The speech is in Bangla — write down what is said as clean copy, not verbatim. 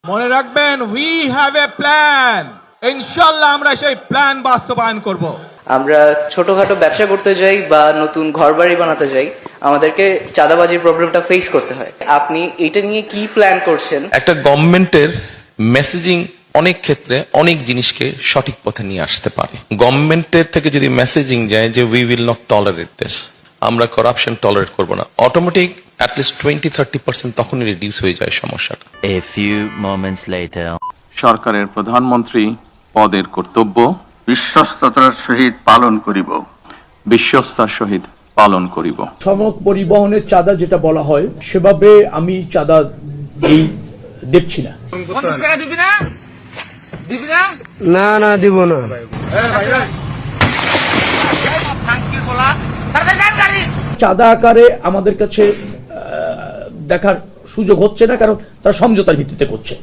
মনে রাখবেন, উই হ্যাভ এ প্ল্যান। ইনশাআল্লাহ আমরা সেই প্ল্যান বাস্তবায়ন করব। আমরা ছোটখাটো ব্যবসা করতে যাই বা নতুন ঘরবাড়ি বানাতে যাই, আমাদেরকে চাঁদাবাজির প্রবলেমটা ফেস করতে হয়। আপনি এটা নিয়ে কি প্ল্যান করছেন? একটা গভর্নমেন্টের মেসেজিং অনেক ক্ষেত্রে অনেক জিনিসকে সঠিক পথে নিয়ে আসতে পারে। গভর্নমেন্টের থেকে যদি মেসেজিং যায় যে we will not tolerate this, আমরা করাপশন টলারেট করব না, অটোমেটিক অ্যাটলিস্ট 20-30% তখনই রিডিউস হয়ে যায় সমস্যাটা। A few moments later. সরকারের প্রধানমন্ত্রী পদের কর্তব্য বিশ্বস্ততার সহিত পালন করিব। বিশ্বস্তার সহিত পালন করিব। সড়ক পরিবহনের চাঁদা যেটা বলা হয় সেভাবে আমি চাঁদা দেখছি না। 50 টাকা দিবি না? দিবি না? না না দিব না। চাঁদা আকারে আমাদের কাছে দেখার সুযোগ হচ্ছে না, কারণ তারা সমঝোতার ভিত্তিতে করছে।